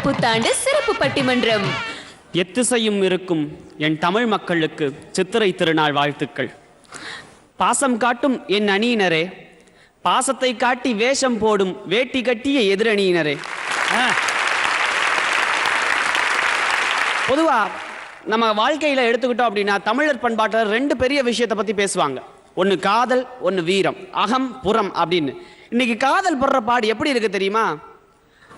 புத்தாண்டு சிறப்பு பட்டிமன்றம். எத்திசையும் இருக்கும் என் தமிழ் மக்களுக்கு சித்திரை திருநாள் வாழ்த்துக்கள். பாசம் காட்டும் என் அணியினரே, பாசத்தை காட்டி வேஷம் போடும் வேட்டி கட்டிய எதிரணியினரே. பொதுவா நம்ம வாழ்க்கையில எடுத்துக்கிட்டோம் அப்படின்னா தமிழர் பண்பாட்டில் ரெண்டு பெரிய விஷயத்தை பத்தி பேசுவாங்க. ஒன்னு காதல், ஒன்னு வீரம், அகம் புறம் அப்படின்னு. இன்னைக்கு காதல் படுற பாடு எப்படி இருக்கு தெரியுமா?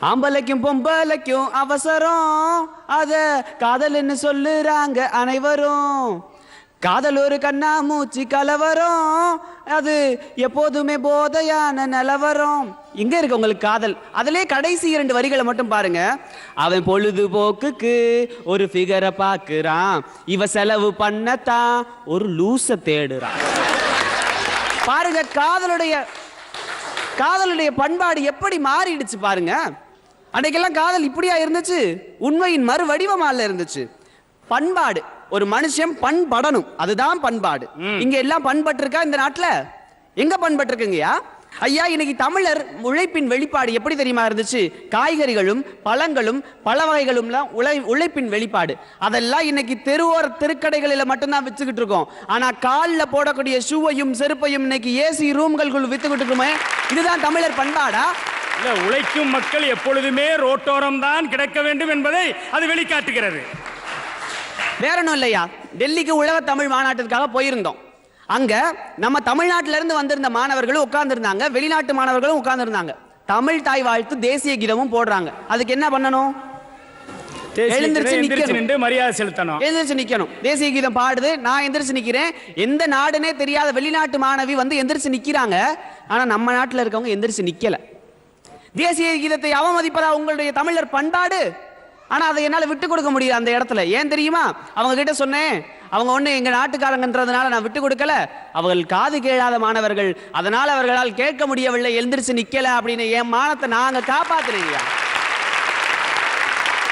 ஆம்பளைக்கும் பொம்பளைக்கும் அவசரம், அத காதல்னு சொல்லுறாங்க அனைவரும். காதல் ஒரு கண்ணா மூச்சு கலவரம், அது எப்போதுமே போதையான நிலவரம். எங்க இருக்கு உங்களுக்கு காதல்? அதிலே கடைசி 2 வரிகளை மட்டும் பாருங்க. அவன் பொழுதுபோக்குக்கு ஒரு ஃபிகரை பாக்குறான், இவ செலவு பண்ணத்தான் ஒரு லூச தேடுறான். பாருங்க, காதலுடைய பண்பாடு எப்படி மாறிடுச்சு பாருங்க. அன்றைக்கெல்லாம் காதல் இப்படியா இருந்துச்சு? உண்மையின் மறு வடிவமால இருந்துச்சு. பண்பாடு, ஒரு மனுஷன் பண்படணும், அதுதான் பண்பாடு. இங்க எல்லாம் பண்பட்டு இருக்கா இந்த நாட்டுல? எங்க பண்பட்டு இருக்குங்கய்யா? ஐயா, இன்னைக்கு தமிழர் உழைப்பின் வெளிப்பாடு எப்படி தெரியுமா இருந்துச்சு? காய்கறிகளும் பழங்களும் பல வகைகளும் உழைப்பின் வெளிப்பாடு. அதெல்லாம் இன்னைக்கு தெருவோர திருக்கடைகளில் மட்டும்தான் வித்துக்கிட்டு இருக்கோம். ஆனா காலில் போடக்கூடிய ஷூவையும் செருப்பையும் இன்னைக்கு ஏசி ரூம்களுக்குள் வித்துக்கிட்டு இருக்கோமே. இதுதான் தமிழர் பண்பாடா? இல்ல, உழைக்கும் மக்கள் எப்பொழுதுமே ரோட்டோரம் தான் கிடக்க வேண்டும் என்பதை அது வெளிக்காட்டுகிறது. வேற ஒன்றும் இல்லையா, டெல்லிக்கு உலக தமிழ் மாநாட்டிற்காக போயிருந்தோம். அங்க நம்ம தமிழ்நாட்டில இருந்து வந்திருந்த மாணவர்களும் உட்கார்ந்துருந்தாங்க, வெளிநாட்டு மாணவர்களும் உட்கார்ந்துருந்தாங்க. தமிழ் தாய் வாழ்த்து தேசிய கீதமும் போடுறாங்க. அதுக்கு என்ன பண்ணணும்? எழுந்திருச்சு நிக்கணும், மரியாதை செலுத்தணும். எழுந்திருச்சு நிக்கணும். தேசிய கீதம் பாடுது, நான் எந்திரிச்சு நிக்கிறேன். எந்த நாடுனே தெரியாத வெளிநாட்டு மாணவி வந்து எந்திரிச்சு நிக்கிறாங்க. ஆனா நம்ம நாட்டுல இருக்கவங்க எந்திரிச்சு நிக்கல. தேசிய கீதத்தை அவமதிப்பதா உங்களுடைய தமிழர் பண்பாடு? ஆனா அதை என்னால விட்டு கொடுக்க முடியல அந்த இடத்துல. ஏன் தெரியுமா? அவங்க கிட்ட சொன்னேன், அவங்க ஒண்ணு எங்க நாட்டுக்காரங்கன்றதுனால நான் விட்டு கொடுக்கல, அவர்கள் காது கேளாத மாணவர்கள், அதனால அவர்களால் கேட்க முடியவில்லை, எழுந்திருச்சு நிக்கல அப்படின்னு என் மானத்தை நாங்க காப்பாத்துறீங்க.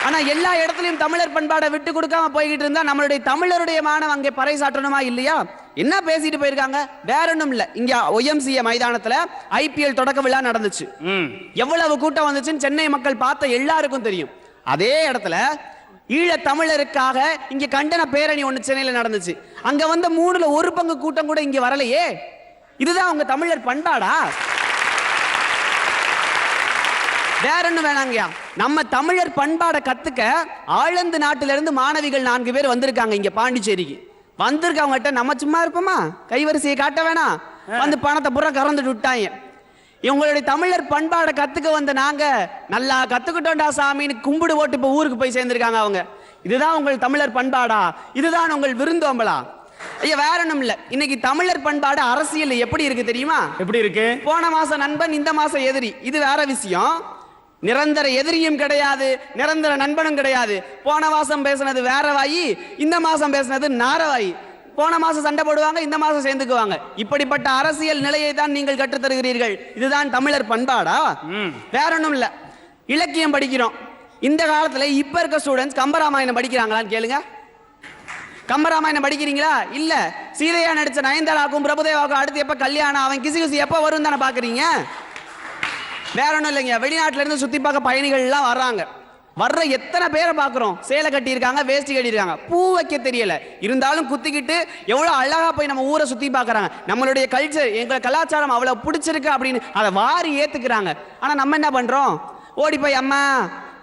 ஆனா எல்லா இடத்துலயும் தமிழர் பண்பாடை விட்டு கொடுக்காம போய்கிட்டு இருந்தா நம்மளுடைய தமிழருடைய மானம் அங்கே பறைசாற்றணுமா இல்லையா? என்ன பேசிட்டு போயிருக்காங்க? வேற ஒண்ணும் இல்ல, இங்க OMCA மைதானத்துல IPL தொடக்க விழா நடந்துச்சு. எவ்வளவு கூட்டம் வந்துச்சுன்னு சென்னை மக்கள் பார்த்த எல்லாருக்கும் தெரியும். அதே இடத்துல ஈழ தமிழருக்காக இங்க கண்டன பேரணி ஒண்ணு சென்னையில நடந்துச்சு. அங்க வந்த 3ல் 1 பங்கு கூட்டம் கூட இங்க வரலையே. இதுதான் உங்க தமிழர் பண்பாடா? வேற ஒண்ணு வேணாங்கயா. நம்ம தமிழர் பண்பாடை கத்துக்க ஆழ்ந்து நாட்டில இருந்து மாணவிகள் 4 பேர் வந்திருக்காங்க இங்க பாண்டிச்சேரிக்கு. வந்திருக்கவங்ககிட்ட நம்ம சும்மா இருப்போமா? கைவரிசையை காட்ட வேணாம், வந்து பணத்தை புற கறந்துட்டு விட்டாங்க. இவங்களுடைய தமிழர் பண்பாடை கத்துக்க வந்த நாங்க நல்லா கத்துக்கிட்டோம்டா சாமின்னு கும்பிடு போட்டு இப்ப ஊருக்கு போய் சேர்ந்திருக்காங்க அவங்க. இதுதான் உங்கள் தமிழர் பண்பாடா? இதுதான் உங்கள் விருந்தோம்பலா? ஐயா, வேற ஒண்ணும் இல்ல. இன்னைக்கு தமிழர் பண்பாடு அரசியல் எப்படி இருக்கு தெரியுமா? எப்படி இருக்கு? போன மாசம் நண்பன், இந்த மாசம் எதிரி. இது வேற விஷயம். நிரந்தர எதிரியும் கிடையாது, நிரந்தர நண்பனும் கிடையாது. போன மாசம் பேசினது வேற வாயி, இந்த மாசம் பேசினது நாரவாயி. போன மாசம் சண்டை போடுவாங்க, இந்த மாசம் சேர்ந்துக்குவாங்க. இப்படிப்பட்ட அரசியல் நிலையை தான் நீங்கள் கற்றுத் தருகிறீர்கள். இதுதான் தமிழர் பண்பாடா? வேற ஒண்ணும் இல்ல. இலக்கியம் படிக்கிறோம். இந்த காலத்துல இப்ப இருக்க ஸ்டூடெண்ட்ஸ் கம்பராமாயணம் படிக்கிறாங்களான்னு கேளுங்க. கம்பராமாயணம் படிக்கிறீங்களா? இல்ல. சீதையா நடிச்ச நயன்தாராக்கும் பிரபுதேவாக்கும் அடுத்து எப்ப கல்யாணம், அவன் கிசு கிசு எப்ப வரும் தானே பாக்குறீங்க. வேற ஒண்ணும் இல்லைங்க. வெளிநாட்டுல இருந்து சுத்தி பார்க்க பயணிகள் எல்லாம் வர்றாங்க. வர்ற எத்தனை பேரை பார்க்கிறோம்? சேலை கட்டி இருக்காங்க, வேஷ்டி கட்டி இருக்காங்க, பூ வைக்க தெரியல, இருந்தாலும் குத்திக்கிட்டு எவ்வளவு அழகா போய் நம்ம ஊரை சுத்தி பார்க்கறாங்க. நம்மளுடைய கல்ச்சர், எங்க கலாச்சாரம் அவ்வளவு பிடிச்சிருக்கு அப்படின்னு அதை வாரி ஏத்துக்கிறாங்க. ஆனா நம்ம என்ன பண்றோம்? ஓடி போய் அம்மா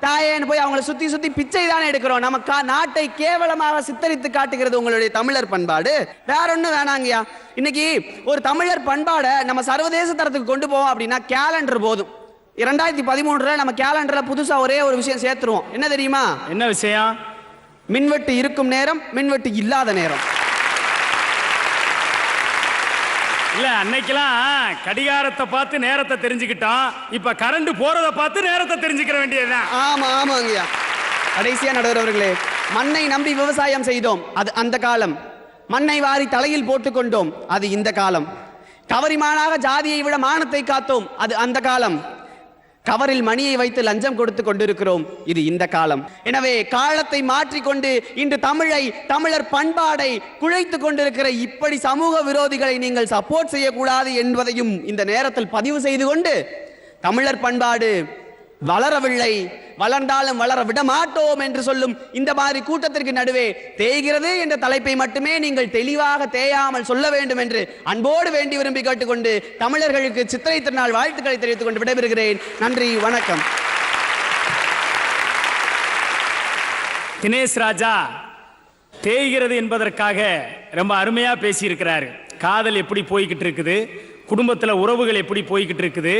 தாயேன்னு போய் அவங்களை சுத்தி சுத்தி பிச்சை தானே எடுக்கிறோம். நம்ம நாட்டை கேவலமாக சித்தரித்து காட்டுகிறது உங்களுடைய தமிழர் பண்பாடு. வேற ஒண்ணு வேணாங்கய்யா. இன்னைக்கு ஒரு தமிழர் பண்பாடை நம்ம சர்வதேச தரத்துக்கு கொண்டு போவோம் அப்படின்னா கேலண்டர் போதும். 2013 நம்ம கேலண்டர்ல புதுசா ஒரே ஒரு விஷயம் சேர்த்துருவோம். என்ன தெரியுமா? என்ன விஷயம்? மின்வெட்டு இருக்கும் நேரம், மின்வெட்டு இல்லாத நேரம். இல்ல, அன்னைக்கெல்லாம் கடிகாரத்தை பார்த்து நேரத்தை தெரிஞ்சுக்கிட்டோம். இப்ப கரண்ட் போறதை பார்த்து நேரத்தை தெரிஞ்சுக்கிற வேண்டியதுதான். ஆமாங்கய்யா. கடைசியா நடுவர் அவர்களே, மண்ணை நம்பி விவசாயம் செய்தோம், அது அந்த காலம். மண்ணை வாரி தலையில் போட்டுக் கொண்டோம், அது இந்த காலம். கவரிமானாக ஜாதியை விட மானத்தை காத்தோம், அது அந்த காலம். கவரில் மணியை வைத்து லஞ்சம் கொடுத்து கொண்டிருக்கிறோம், இது இந்த காலம். எனவே காலத்தை மாற்றிக்கொண்டு இன்று தமிழை, தமிழர் பண்பாடை குழைத்து கொண்டிருக்கிற இப்படி சமூக விரோதிகளை நீங்கள் சப்போர்ட் செய்யக்கூடாது என்பதையும் இந்த நேரத்தில் பதிவு செய்து கொண்டு, தமிழர் பண்பாடு வளரவில்லை, வளர்ந்தாலும் வளர விட மாட்டோம் என்று சொல்லும் இந்த மாதிரி கூட்டத்திற்கு நடுவே தேய்கிறது என்ற தலைப்பை மட்டுமே நீங்கள் தெளிவாக தேயாமல் சொல்ல வேண்டும் என்று அன்போடு வேண்டி விரும்பி கேட்டுக்கொண்டு தமிழர்களுக்கு சித்திரை திருநாள் வாழ்த்துக்களை தெரிவித்துக் கொண்டு விடைபெறுகிறேன். நன்றி, வணக்கம். தினேஷ் ராஜா தேய்கிறது என்பதற்காக ரொம்ப அருமையா பேசியிருக்கிறாரு. காதல் எப்படி போய்கிட்டு இருக்குது, குடும்பத்தில் உறவுகள் எப்படி போய்கிட்டு இருக்குது,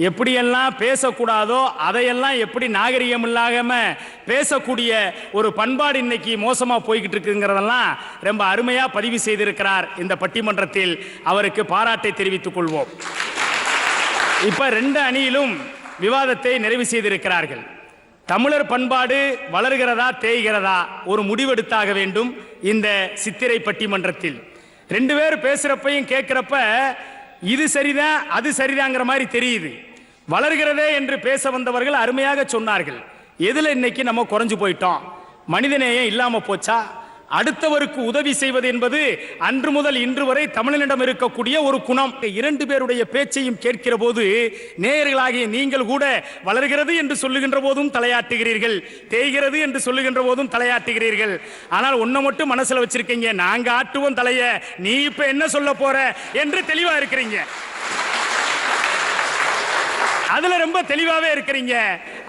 எப்படியெல்லாம் பேசக்கூடாதோ அதையெல்லாம் எப்படி நாகரிகம் இல்லாம பேசக்கூடிய ஒரு பண்பாடு இன்னைக்கு மோசமா போய்கிட்டு இருக்குங்கிறதெல்லாம் ரொம்ப அருமையா பதிவு செய்திருக்கிறார். இந்த பட்டிமன்றத்தில் அவருக்கு பாராட்டை தெரிவித்துக் கொள்வோம். இப்ப ரெண்டு அணியிலும் விவாதத்தை நிறைவு செய்திருக்கிறார்கள். தமிழர் பண்பாடு வளர்கிறதா தேய்கிறதா ஒரு முடிவெடுத்தாக வேண்டும். இந்த சித்திரை பட்டிமன்றத்தில் ரெண்டு பேர் பேசுறப்பையும் கேட்கிறப்ப இது சரிதான் அது சரிதாங்கிற மாதிரி தெரியுது. வளர்கிறதே என்று பேச வந்தவர்கள் அருமையாக சொன்னார்கள். எதுல இன்னைக்கு நம்ம குறைஞ்சு போயிட்டோம்? மனிதநேயம் இல்லாம போச்சா? அடுத்தவருக்கு உதவி செய்வது என்பது அன்று முதல் இன்று வரை தமிழனிடம் இருக்கக்கூடிய ஒரு குணம். இரண்டு பேருடைய பேச்சையும் கேட்கிற போது நேயர்களாகிய நீங்கள் கூட வளர்கிறது என்று சொல்லுகின்ற போதும் தலையாட்டுகிறீர்கள், தேய்கிறது என்று சொல்லுகின்ற போதும் தலையாட்டுகிறீர்கள். ஆனால் ஒன்ன மட்டும் மனசுல வச்சிருக்கீங்க, நாங்க ஆட்டுவோம் தலைய, நீ இப்ப என்ன சொல்ல போற என்று தெளிவா இருக்கிறீங்க. அதுல ரொம்ப தெளிவாவே இருக்கிறீங்க.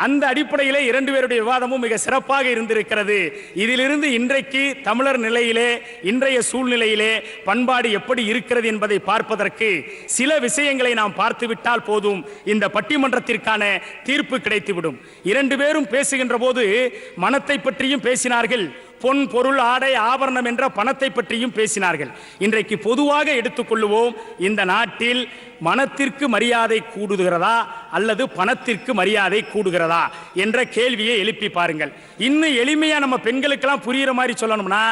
அந்த அடிப்படையிலே இரண்டு பேருடைய விவாதமும் மிக சிறப்பாக இருந்திருக்கிறது. இதிலிருந்து இன்றைக்கு தமிழர் நிலையிலே, இன்றைய சூழ்நிலையிலே பண்பாடு எப்படி இருக்கிறது என்பதை பார்ப்பதற்கு சில விஷயங்களை நாம் பார்த்துவிட்டால் போதும், இந்த பட்டிமன்றத்திற்கான தீர்ப்பு கிடைத்துவிடும். இரண்டு பேரும் பேசுகின்ற போது மனத்தை பற்றியும் பேசினார்கள், பொன் பொருள் ஆடை ஆபரணம் என்ற பணத்தை பற்றியும் பேசினார்கள். இன்றைக்கு பொதுவாக எடுத்துக்கொள்ளுவோம், இந்த நாட்டில் மனத்திற்கு மரியாதை கூடுகிறதா அல்லது பணத்திற்கு மரியாதை கூடுகிறதா என்ற கேள்வியை எழுப்பி பாருங்கள். இன்னும் எளிமையா நம்ம பெண்களுக்கெல்லாம் புரியுற மாதிரி சொல்லணும்னா,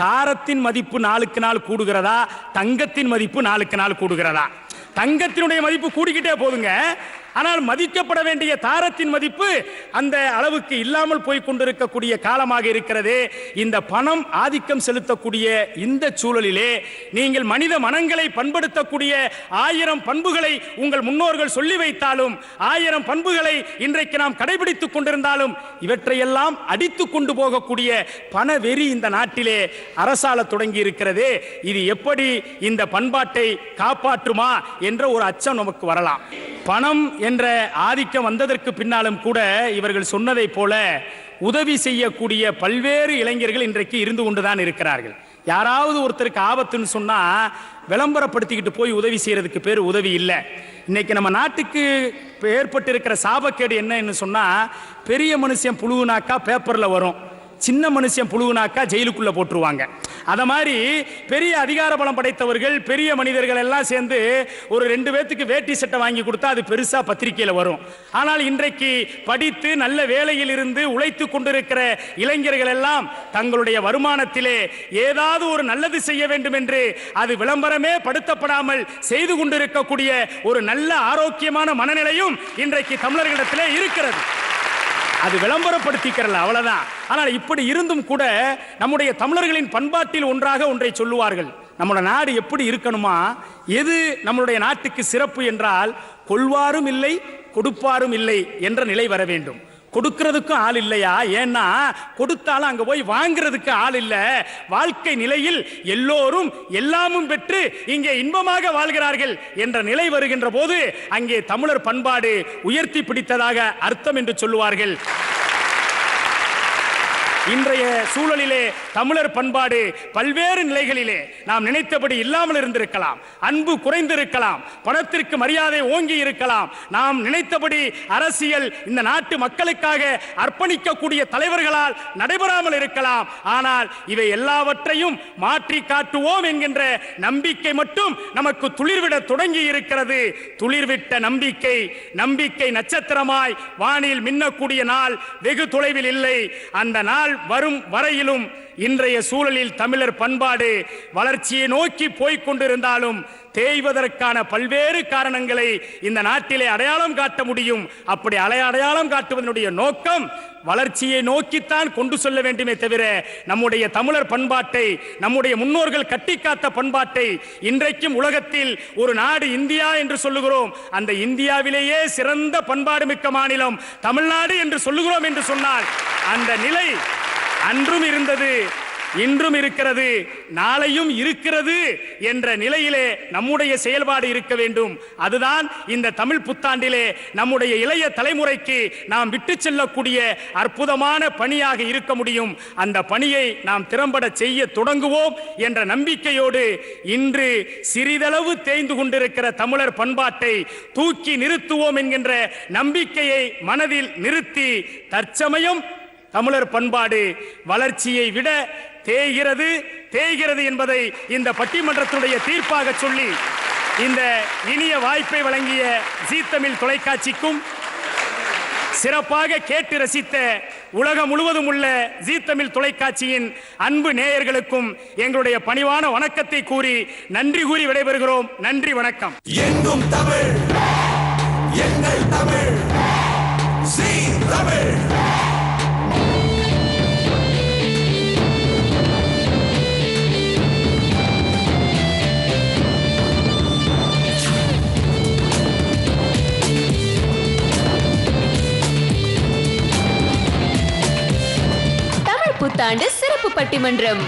தாரத்தின் மதிப்பு நாளுக்கு நாள் கூடுகிறதா, தங்கத்தின் மதிப்பு நாளுக்கு நாள் கூடுகிறதா? தங்கத்தினுடைய மதிப்பு கூடிக்கிட்டே போதுங்க, ஆனால் மதிக்கப்பட வேண்டிய தாரத்தின் மதிப்பு அந்த அளவுக்கு இல்லாமல் போய் கொண்டிருக்கக்கூடிய காலமாக இருக்கிறது. இந்த பணம் ஆதிக்கம் செலுத்தக்கூடிய இந்த சூழலிலே நீங்கள் மனித மனங்களை பண்படுத்தக்கூடிய 1000 பண்புகளை உங்கள் முன்னோர்கள் சொல்லி வைத்தாலும், 1000 பண்புகளை இன்றைக்கு நாம் கடைபிடித்துக் கொண்டிருந்தாலும், இவற்றையெல்லாம் அடித்துக் கொண்டு போகக்கூடிய பண வெறி இந்த நாட்டிலே அரசால தொடங்கி இருக்கிறது. இது எப்படி இந்த பண்பாட்டை காப்பாற்றுமா என்ற ஒரு அச்சம் நமக்கு வரலாம். பணம் என்ற ஆதிக்கம் வந்ததற்கு பின்னாலும் கூட இவர்கள் சொன்னதை போல உதவி செய்யக்கூடிய பல்வேறு இளைஞர்கள் இன்றைக்கு இருந்து கொண்டுதான் இருக்கிறார்கள். யாராவது ஒருத்தருக்கு ஆபத்துன்னு சொன்னா விளம்பரப்படுத்திக்கிட்டு போய் உதவி செய்யறதுக்கு பேர் உதவி இல்லை. இன்னைக்கு நம்ம நாட்டுக்கு ஏற்பட்டு இருக்கிற சாபக்கேடு என்னன்னு சொன்னா, பெரிய மனுஷன் புழுகுனாக்கா பேப்பர்ல வரும், சின்ன மனுஷன் புழுகுனாக்கா ஜெயிலுக்குள்ள போட்டுருவாங்க. அத மாதிரி பெரிய அதிகார பலம் படைத்தவர்கள், பெரிய மனிதர்கள் எல்லாம் சேர்ந்து ஒரு 2 பேத்துக்கு வேட்டி சட்டை வாங்கி கொடுத்தா அது பெருசா பத்திரிகையில வரும். ஆனால் இன்றைக்கு படித்து நல்ல வேலையில் இருந்து உழைத்து கொண்டிருக்கிற இளைஞர்கள் எல்லாம் தங்களுடைய வருமானத்திலே ஏதாவது ஒரு நல்லது செய்ய வேண்டும் என்று அது விளம்பரமே படுத்தப்படாமல் செய்து கொண்டிருக்கக்கூடிய ஒரு நல்ல ஆரோக்கியமான மனநிலையும் இன்றைக்கு தமிழர்களிடத்திலே இருக்கிறது. அது விளம்பரப்படுத்திக்கிறல, அவ்வளவுதான். ஆனால் இப்படி இருந்தும் கூட நம்முடைய தமிழர்களின் பண்பாட்டில் ஒன்றை சொல்லுவார்கள். நம்முடைய நாடு எப்படி இருக்கணுமா, எது நம்முடைய நாட்டுக்கு சிறப்பு என்றால், கொள்வாரும் இல்லை கொடுப்பாரும் இல்லை என்ற நிலை வர வேண்டும். கொடுக்கிறதுக்கும் ஆள் இல்லையா? ஏன்னா கொடுத்தாலும் அங்க போய் வாங்குறதுக்கு ஆள் இல்ல. வாழ்க்கை நிலையில் எல்லோரும் எல்லாமும் பெற்று இங்கே இன்பமாக வாழ்கிறார்கள் என்ற நிலை வருகின்ற போது அங்கே தமிழர் பண்பாடு உயர்த்தி பிடித்ததாக அர்த்தம் என்று சொல்லுவார்கள். இன்றைய சூழலிலே தமிழர் பண்பாடு பல்வேறு நிலைகளிலே நாம் நினைத்தபடி இல்லாமல் இருந்திருக்கலாம், அன்பு குறைந்திருக்கலாம், பணத்திற்கு மரியாதை ஓங்கி இருக்கலாம், நாம் நினைத்தபடி அரசியல் இந்த நாட்டு மக்களுக்காக அர்ப்பணிக்கக்கூடிய தலைவர்களால் நடைபெறாமல் இருக்கலாம். ஆனால் இவை எல்லாவற்றையும் மாற்றி காட்டுவோம் என்கின்ற நம்பிக்கை மட்டும் நமக்கு துளிர்விட தொடங்கி இருக்கிறது. துளிர்விட்ட நம்பிக்கை, நம்பிக்கை நட்சத்திரமாய் வானில் மின்னக்கூடிய நாள் வெகு தொலைவில் இல்லை. அந்த நாள் வரும் வரையிலும் இன்றைய சூழலில் தமிழர் பண்பாடு வளர்ச்சியை நோக்கி போய்க் கொண்டிருந்தாலும் தேய்வதற்கான பல்வேறு காரணங்களை இந்த நாட்டிலே அடையாளம் காட்ட முடியும். அப்படி அடையாளம் காட்டுவதனுடைய நோக்கம் வளர்ச்சியை நோக்கித்தான் கொண்டு செல்ல வேண்டுமே தவிர நம்முடைய தமிழர் பண்பாட்டை, நம்முடைய முன்னோர்கள் கட்டிக்காத்த பண்பாட்டை இன்றைக்கும் உலகத்தில் ஒரு நாடு இந்தியா என்று சொல்லுகிறோம். அந்த இந்தியாவிலேயே சிறந்த பண்பாடு மிக்க மாநிலம் தமிழ்நாடு என்று சொல்லுகிறோம் என்று சொன்னால் அந்த நிலை அன்றும் இருந்தது, இன்றும் இருக்கிறது, நாளையும் இருக்கிறது என்ற நிலையிலே நம்முடைய செயல்பாடு இருக்க வேண்டும். அதுதான் இந்த தமிழ் புத்தாண்டிலே நம்முடைய இளைய தலைமுறைக்கு நாம் விட்டு செல்லக்கூடிய அற்புதமான பணியாக இருக்க முடியும். அந்த பணியை நாம் திறம்பட செய்ய தொடங்குவோம் என்ற நம்பிக்கையோடு இன்று சிறிதளவு தேய்ந்து கொண்டிருக்கிற தமிழர் பண்பாட்டை தூக்கி நிறுத்துவோம் என்கின்ற நம்பிக்கையை மனதில் நிறுத்தி தற்சமயம் தமிழர் பண்பாடு வளர்ச்சியை விட தேய்கிறது என்பதை இந்த பட்டிமன்றத்தினுடைய தீர்ப்பாக சொல்லி இந்த இனிய வாய்ப்பை வழங்கிய ஜீ தமிழ் தொலைக்காட்சிக்கும் சிறப்பாக கேட்டு ரசித்த உலகம் முழுவதும் உள்ள ஜீ தமிழ் தொலைக்காட்சியின் அன்பு நேயர்களுக்கும் எங்களுடைய பணிவான வணக்கத்தை கூறி நன்றி கூறி விடைபெறுகிறோம். நன்றி, வணக்கம். எங்கும் தமிழ், எங்கள் தமிழ், ஜீ தமிழ். புத்தாண்டு சிறப்பு பட்டிமன்றம்.